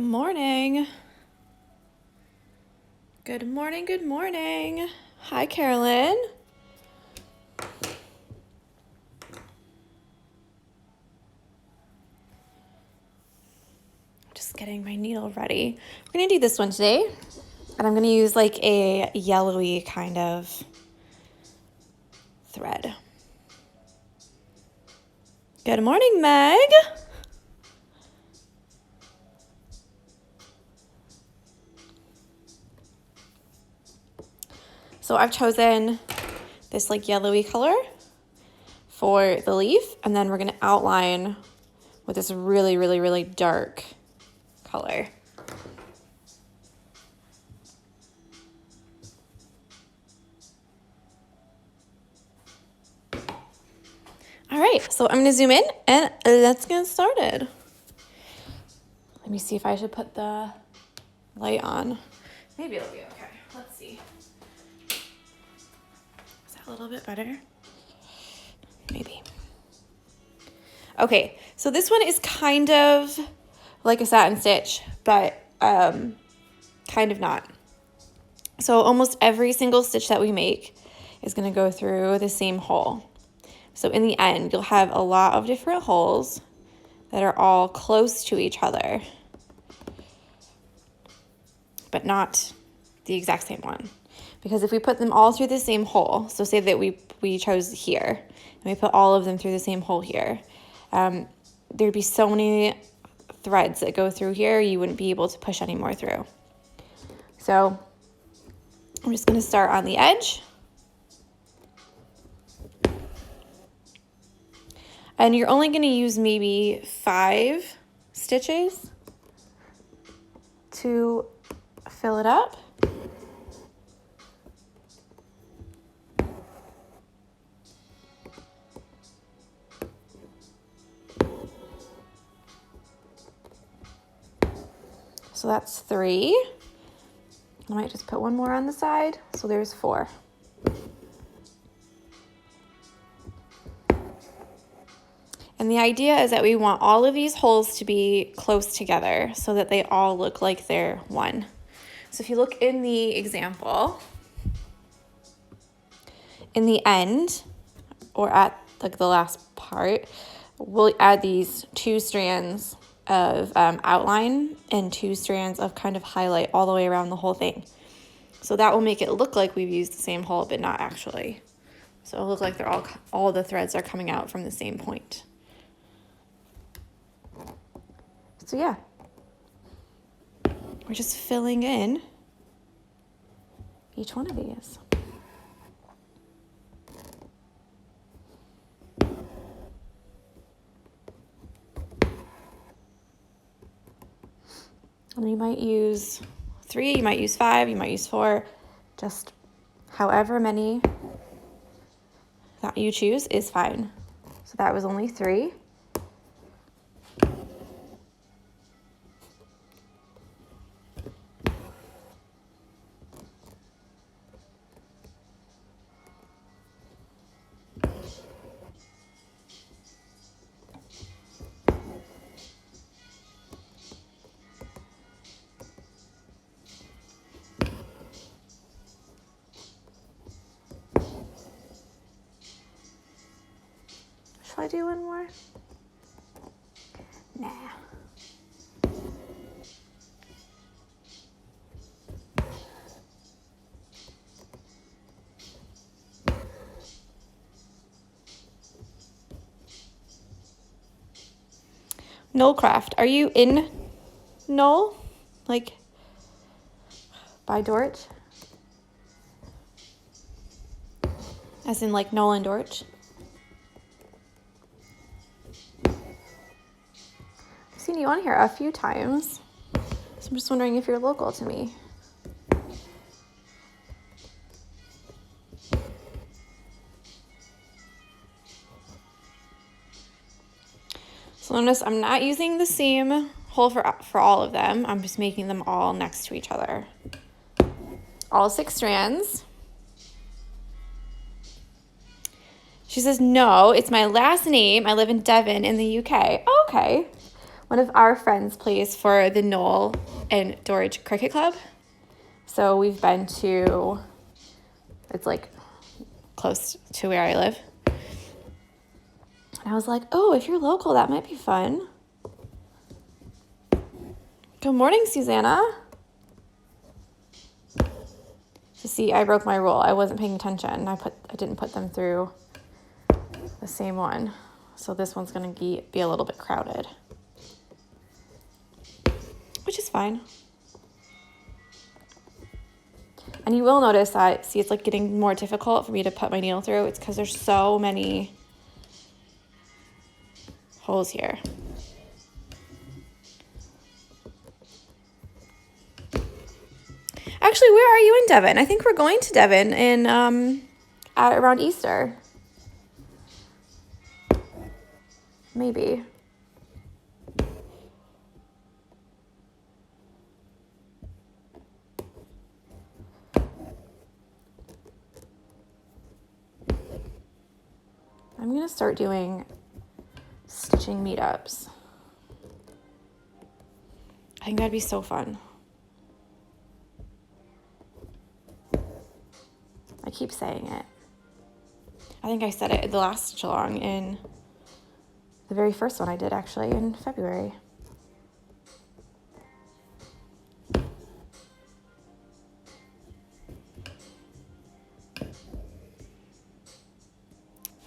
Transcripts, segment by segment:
morning. Good morning, good morning. Hi, Carolyn. Just getting my needle ready. We're gonna do this one today, and I'm gonna use like a yellowy kind of thread. Good morning, Meg. So I've chosen this like yellowy color for the leaf, and then we're gonna outline with this really, really, really dark color. All right, so I'm gonna zoom in and let's get started. Let me see if I should put the light on. Maybe it'll be okay. Let's see. Is that a little bit better? Maybe. Okay, so this one is kind of like a satin stitch, but kind of not. So almost every single stitch that we make is gonna go through the same hole. So in the end, you'll have a lot of different holes that are all close to each other, but not the exact same one. Because if we put them all through the same hole, so say that we chose here, and we put all of them through the same hole here, there'd be so many threads that go through here, you wouldn't be able to push any more through. So I'm just gonna start on the edge. And you're only gonna use maybe 5 stitches to fill it up. So that's 3. I might just put one more on the side. So there's 4. And the idea is that we want all of these holes to be close together so that they all look like they're one. So if you look in the example, in the end, or at like the last part, we'll add these 2 strands of outline and 2 strands of kind of highlight all the way around the whole thing. So that will make it look like we've used the same hole, but not actually. So it'll look like they're all the threads are coming out from the same point. So yeah, we're just filling in each one of these. And you might use 3, you might use 5, you might use 4, just however many that you choose is fine. So that was only 3. Shall I do one more? Nah. Knollcraft. Are you in Knoll? Like by Dorch? As in like Knoll and Dorch? I've seen you on here a few times. So I'm just wondering if you're local to me. So notice I'm not using the same hole for all of them. I'm just making them all next to each other. All 6 strands. She says, no, it's my last name. I live in Devon in the UK. Oh, okay. One of our friends plays for the Knoll and Dorridge Cricket Club. So we've been to, it's like close to where I live. And I was like, oh, if you're local, that might be fun. Good morning, Susanna. So see, I broke my rule. I wasn't paying attention. I didn't put them through the same one. So this one's gonna be a little bit crowded, which is fine. And you will notice that, see, it's like getting more difficult for me to put my needle through. It's because there's so many holes here. Actually, where are you in Devon? I think we're going to Devon in around Easter. Maybe. I'm gonna start doing stitching meetups. I think that'd be so fun. I keep saying it. I think I said it at the last Stitchalong in the very first one I did, actually, in February.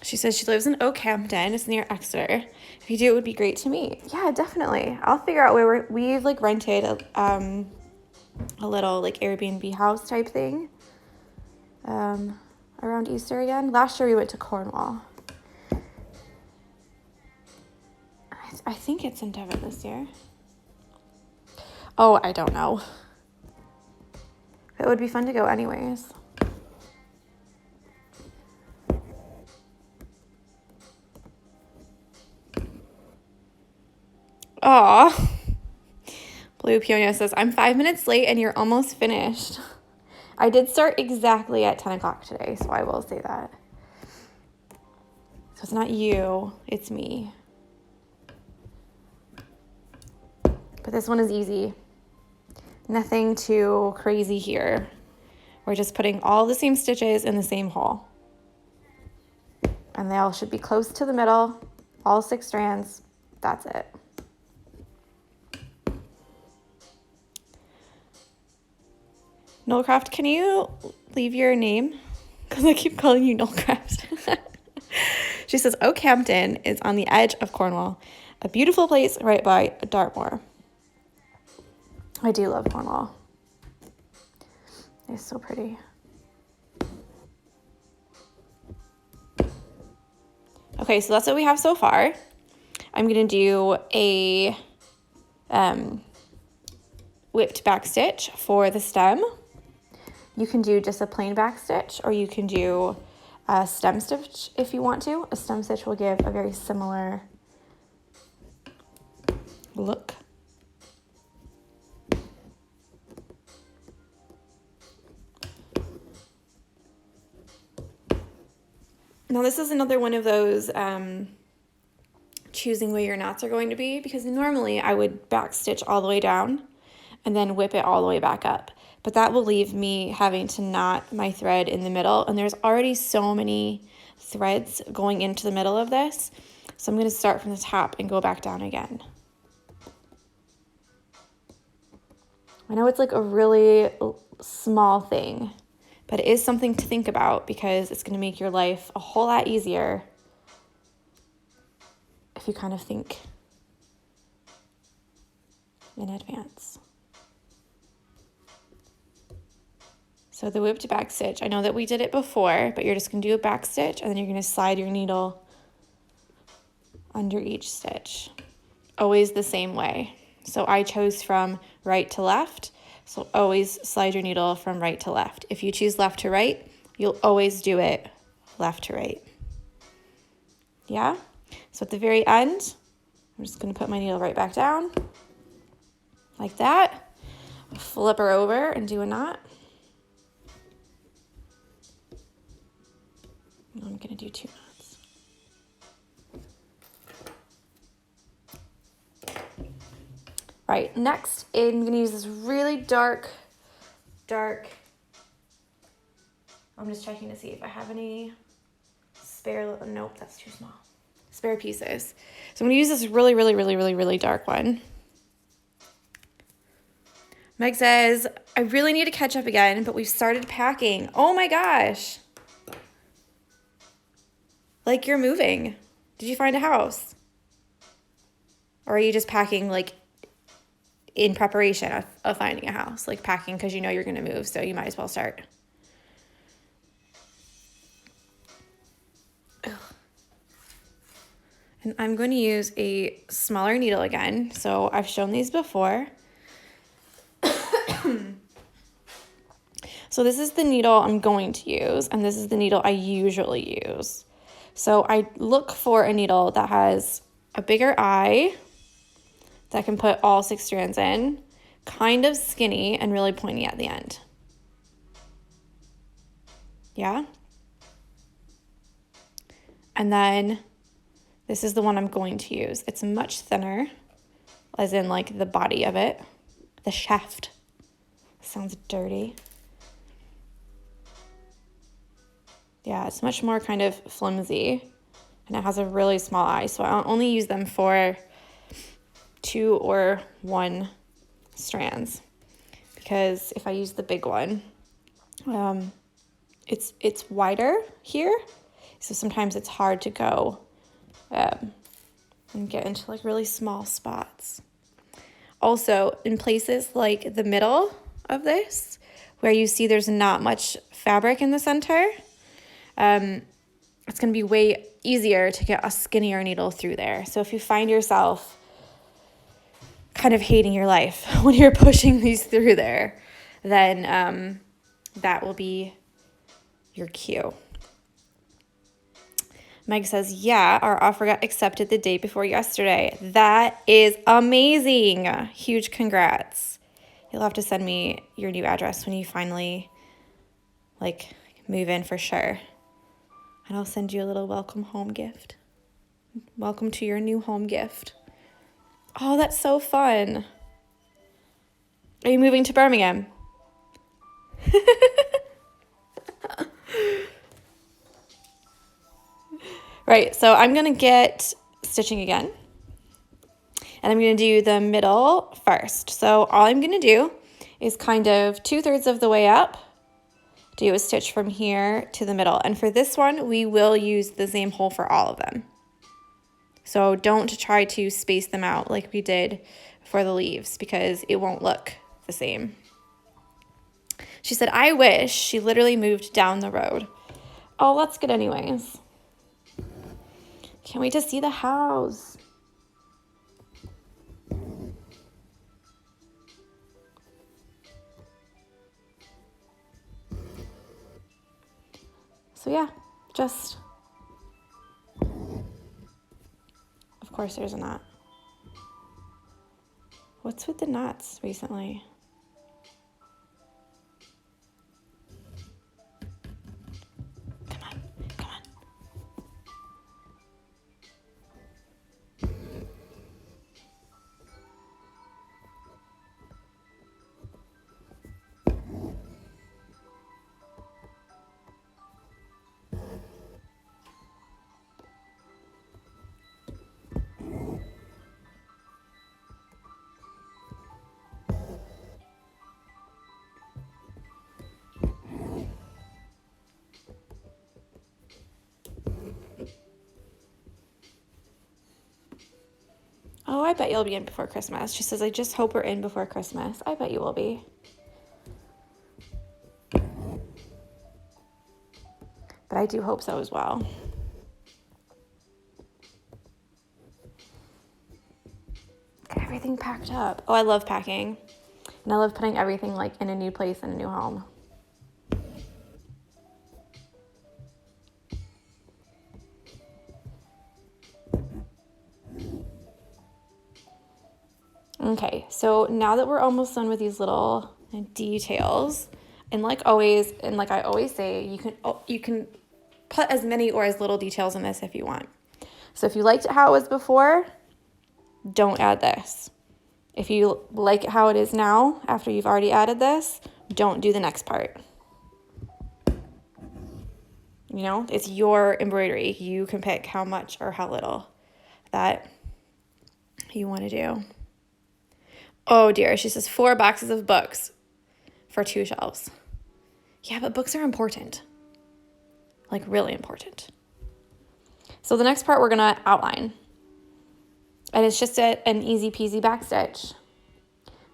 She says she lives in Oakhampton. It's near Exeter. If you do, it would be great to meet. Yeah, definitely. I'll figure out where we've like rented a little like Airbnb house type thing around Easter again. Last year we went to Cornwall. I think it's in Devon this year. Oh, I don't know. It would be fun to go anyways. Aw. Blue Peonia says, I'm 5 minutes late and you're almost finished. I did start exactly at 10 o'clock today, so I will say that. So it's not you, it's me. But this one is easy. Nothing too crazy here. We're just putting all the same stitches in the same hole. And they all should be close to the middle, all 6 strands. That's it. Noelcraft, can you leave your name? Because I keep calling you Noelcraft. She says, Oakhampton is on the edge of Cornwall, a beautiful place right by Dartmoor. I do love Cornwall. It's so pretty. Okay, so that's what we have so far. I'm going to do a whipped back stitch for the stem. You can do just a plain back stitch, or you can do a stem stitch if you want to. A stem stitch will give a very similar look. Now this is another one of those choosing where your knots are going to be, because normally I would back stitch all the way down and then whip it all the way back up. But that will leave me having to knot my thread in the middle, and there's already so many threads going into the middle of this. So I'm going to start from the top and go back down again. I know it's like a really small thing, but it is something to think about, because it's going to make your life a whole lot easier if you kind of think in advance. So the whipped back stitch, I know that we did it before, but you're just going to do a back stitch, and then you're going to slide your needle under each stitch, always the same way. So I chose from right to left, so always slide your needle from right to left. If you choose left to right, you'll always do it left to right. Yeah? So at the very end, I'm just going to put my needle right back down, like that. Flip her over and do a knot. I'm going to do 2 knots. Right, next I'm gonna use this really dark, I'm just checking to see if I have any spare, nope, that's too small. Spare pieces. So I'm gonna use this really dark one. Meg says, I really need to catch up again, but we've started packing. Oh my gosh. Like you're moving. Did you find a house? Or are you just packing like in preparation of finding a house? Like packing because you know you're gonna move, so you might as well start. Ugh. And I'm going to use a smaller needle again. So I've shown these before. So this is the needle I'm going to use, and this is the needle I usually use. So I look for a needle that has a bigger eye that can put all 6 strands in, kind of skinny and really pointy at the end. Yeah? And then this is the one I'm going to use. It's much thinner, as in like the body of it, the shaft. Sounds dirty. Yeah, it's much more kind of flimsy, and it has a really small eye, so I'll only use them for 2 or 1 strands, because if I use the big one, it's wider here, so sometimes it's hard to go and get into like really small spots. Also, in places like the middle of this, where you see there's not much fabric in the center, it's going to be way easier to get a skinnier needle through there. So if you find yourself kind of hating your life when you're pushing these through there, then that will be your cue. Meg says, yeah, our offer got accepted the day before yesterday. That is amazing. Huge congrats. You'll have to send me your new address when you finally like move in for sure. And I'll send you a little welcome home gift. Welcome to your new home gift. Oh, that's so fun. Are you moving to Birmingham? Right, so I'm going to get stitching again. And I'm going to do the middle first. So all I'm going to do is kind of 2/3 of the way up, do a stitch from here to the middle. And for this one, we will use the same hole for all of them. So don't try to space them out like we did for the leaves, because it won't look the same. She said, I wish. She literally moved down the road. Oh, that's good anyways. Can't wait to see the house. So yeah, just, of course there's a knot. What's with the knots recently? Come on, come on. Oh, I bet you'll be in before Christmas. She says, I just hope we're in before Christmas. I bet you will be. But I do hope so as well. Get everything packed up. Oh, I love packing. And I love putting everything like in a new place in a new home. Okay, so now that we're almost done with these little details, and like always, and like I always say, you can put as many or as little details in this if you want. So if you liked it how it was before, don't add this. If you like how it is now, after you've already added this, don't do the next part. You know, it's your embroidery. You can pick how much or how little that you want to do. Oh dear, she says 4 boxes of books for 2 shelves. Yeah, but books are important. Like really important. So the next part we're gonna outline. And it's just an easy peasy backstitch.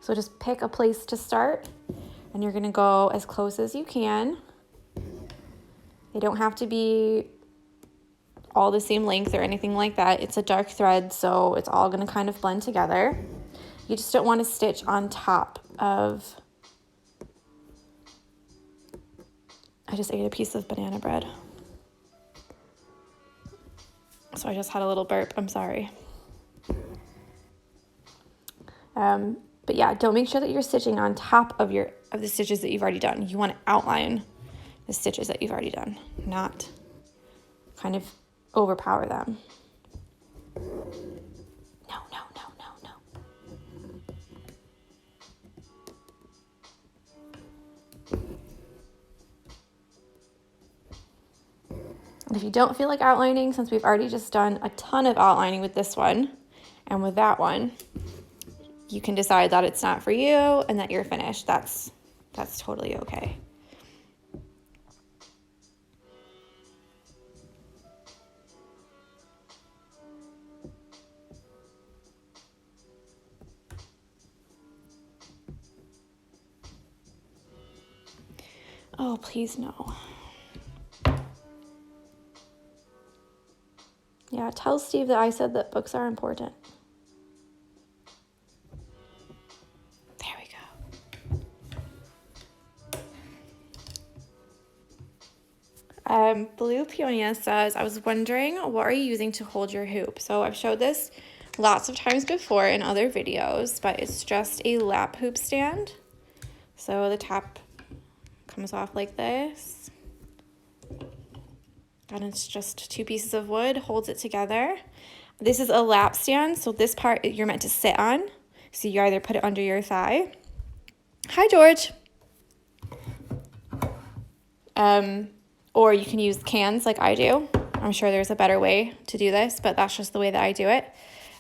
So just pick a place to start and you're gonna go as close as you can. They don't have to be all the same length or anything like that. It's a dark thread, so it's all gonna kind of blend together. You just don't want to stitch on top of, I just ate a piece of banana bread. So I just had a little burp, I'm sorry. But yeah, don't make sure that you're stitching on top of the stitches that you've already done. You want to outline the stitches that you've already done, not kind of overpower them. No, no, no, no, no. And if you don't feel like outlining, since we've already just done a ton of outlining with this one and with that one, you can decide that it's not for you and that you're finished. That's totally okay. Oh, please no. Yeah, tell Steve that I said that books are important. There we go. Blue Peonia says, I was wondering, what are you using to hold your hoop? So I've showed this lots of times before in other videos, but it's just a lap hoop stand. So the top comes off like this. And it's just 2 pieces of wood, holds it together. This is a lap stand, so this part you're meant to sit on. So you either put it under your thigh. Hi, George. Or you can use cans like I do. I'm sure there's a better way to do this, but that's just the way that I do it.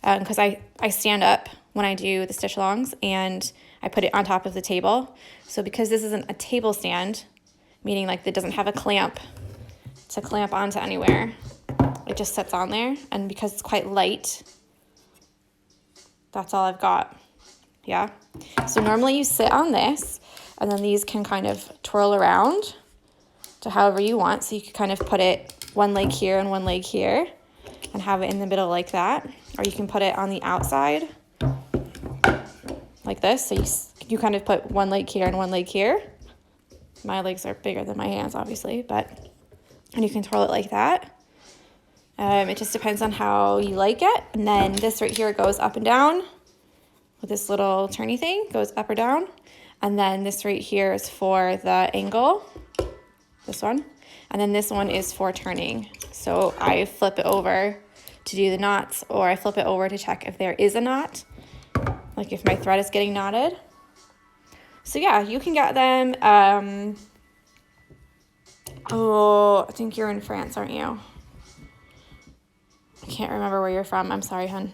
Because I stand up when I do the stitch-alongs and I put it on top of the table. So because this isn't a table stand, meaning like it doesn't have a clamp to clamp onto anywhere, it just sits on there. And because it's quite light, that's all I've got. Yeah. So normally you sit on this and then these can kind of twirl around to however you want. So you can kind of put it one leg here and one leg here and have it in the middle like that. Or you can put it on the outside like this. So you kind of put one leg here and one leg here. My legs are bigger than my hands, obviously, and you can twirl it like that. It just depends on how you like it. And then this right here goes up and down with this little turny thing, goes up or down. And then this right here is for the angle, this one. And then this one is for turning. So I flip it over to do the knots, or I flip it over to check if there is a knot, like if my thread is getting knotted. So yeah, you can get them. Oh, I think you're in France, aren't you? I can't remember where you're from. I'm sorry, hun.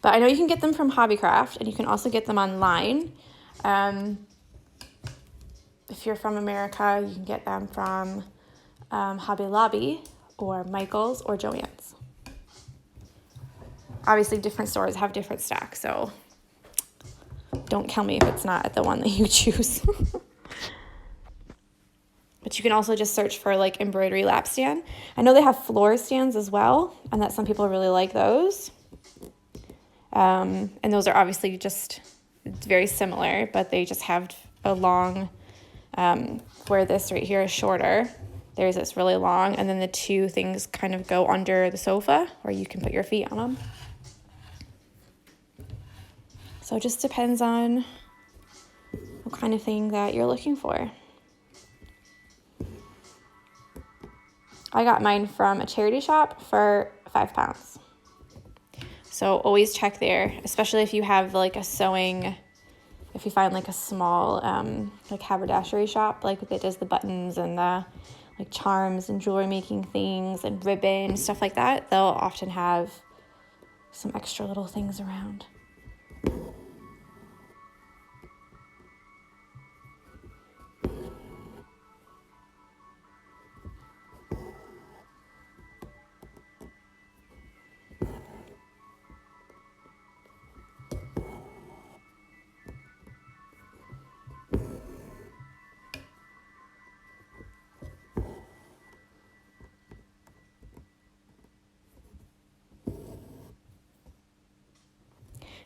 But I know you can get them from Hobbycraft, and you can also get them online. If you're from America, you can get them from Hobby Lobby or Michael's or Joann's. Obviously, different stores have different stocks, so don't kill me if it's not at the one that you choose. But you can also just search for like embroidery lap stand. I know they have floor stands as well, and that some people really like those. And those are obviously just very similar, but they just have a long, where this right here is shorter. There's this really long, and then the 2 things kind of go under the sofa where you can put your feet on them. So it just depends on what kind of thing that you're looking for. I got mine from a charity shop for £5. So always check there, especially if you have like a sewing, if you find like a small like haberdashery shop, like that does the buttons and the like charms and jewelry making things and ribbon, stuff like that. They'll often have some extra little things around.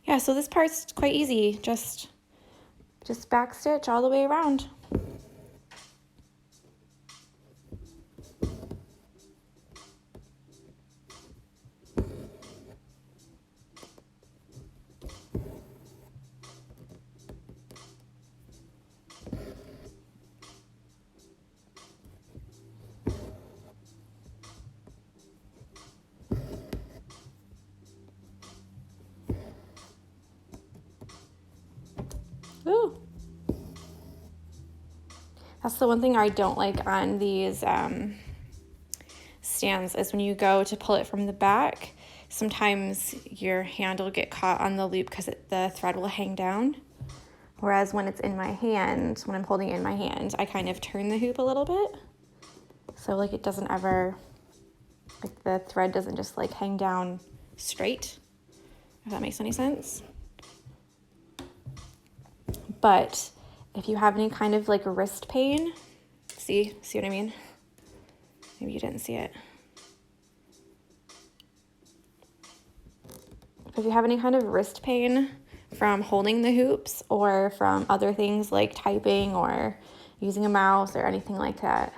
Yeah, so this part's quite easy. Just backstitch all the way around. Ooh. That's the one thing I don't like on these stands is when you go to pull it from the back, sometimes your hand will get caught on the loop because the thread will hang down. Whereas when it's in my hand, when I'm holding it in my hand, I kind of turn the hoop a little bit. So like it doesn't ever, like the thread doesn't just like hang down straight, if that makes any sense. But if you have any kind of like wrist pain, see what I mean? Maybe you didn't see it. If you have any kind of wrist pain from holding the hoops or from other things like typing or using a mouse or anything like that,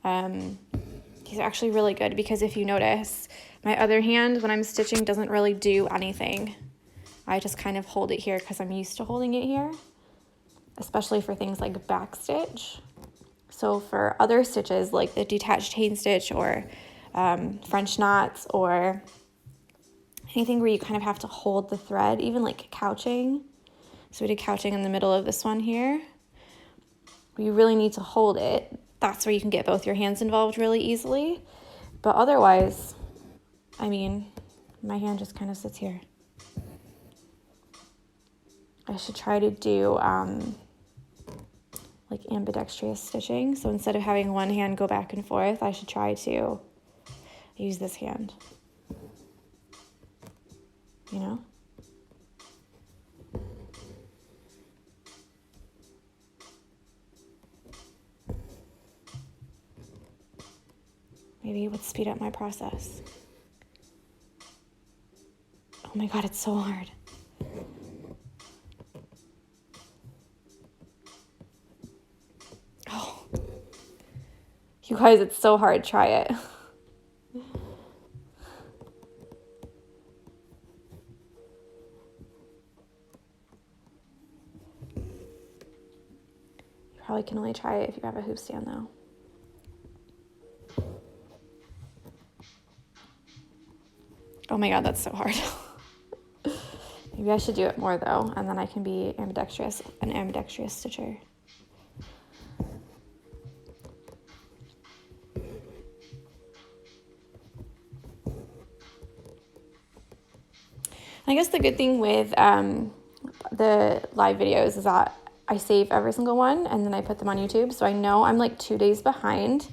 these are actually really good because if you notice, my other hand when I'm stitching doesn't really do anything. I just kind of hold it here because I'm used to holding it here, especially for things like backstitch. So for other stitches like the detached chain stitch or French knots or anything where you kind of have to hold the thread, even like couching. So we did couching in the middle of this one here. You really need to hold it. That's where you can get both your hands involved really easily. But otherwise, I mean, my hand just kind of sits here. I should try to do like ambidextrous stitching. So instead of having one hand go back and forth, I should try to use this hand. You know? Maybe it would speed up my process. Oh my God, it's so hard. Oh. You guys, it's so hard. Try it. Probably can only try it if you have a hoop stand though. Oh my God, that's so hard. Maybe I should do it more though, and then I can be an ambidextrous stitcher. I guess the good thing with the live videos is that I save every single one and then I put them on YouTube. So I know I'm like 2 days behind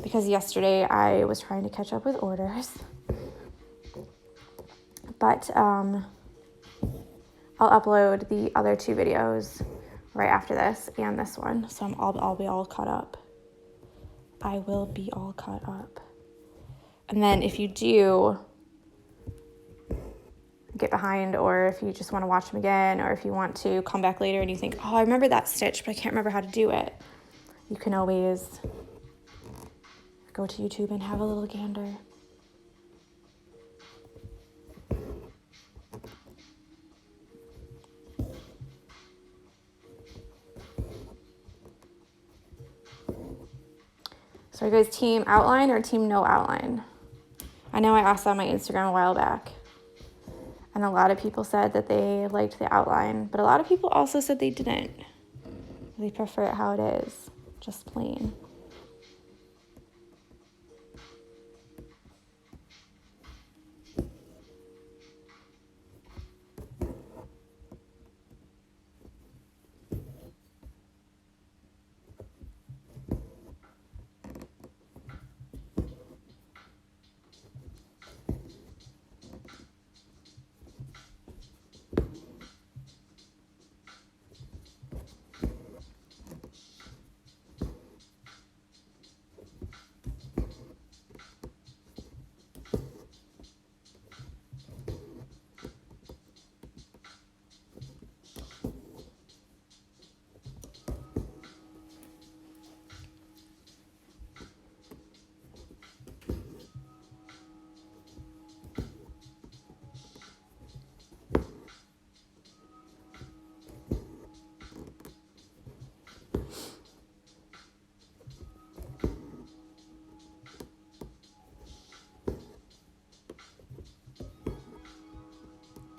because yesterday I was trying to catch up with orders. But I'll upload the other 2 videos right after this and this one. So I'll be all caught up. I will be all caught up. And then if you do get behind, or if you just want to watch them again, or if you want to come back later and you think, oh, I remember that stitch, but I can't remember how to do it, you can always go to YouTube and have a little gander. So are you guys team outline or team no outline? I know I asked that on my Instagram a while back. And a lot of people said that they liked the outline, but a lot of people also said they didn't. They prefer it how it is, just plain.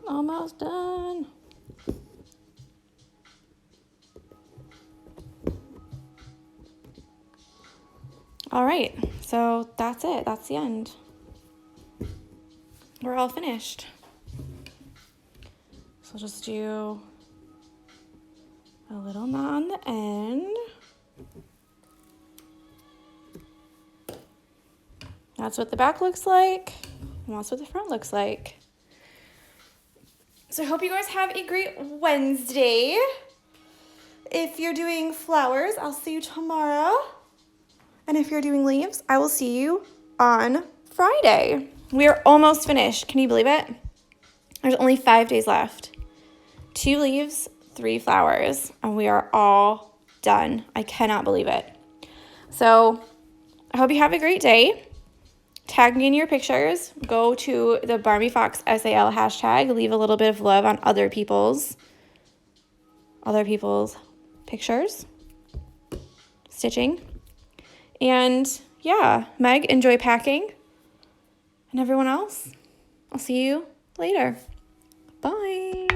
Almost done. All right, so that's it. That's the end. We're all finished. So I'll just do a little knot on the end. That's what the back looks like, and that's what the front looks like. So I hope you guys have a great Wednesday. If you're doing flowers, I'll see you tomorrow. And if you're doing leaves, I will see you on Friday. We are almost finished. Can you believe it? There's only 5 days left. 2 leaves, 3 flowers, and we are all done. I cannot believe it. So I hope you have a great day. Tag me in your pictures. Go to the Barbie Fox SAL hashtag. Leave a little bit of love on other people's pictures. Stitching. And yeah, Meg, enjoy packing. And everyone else, I'll see you later. Bye.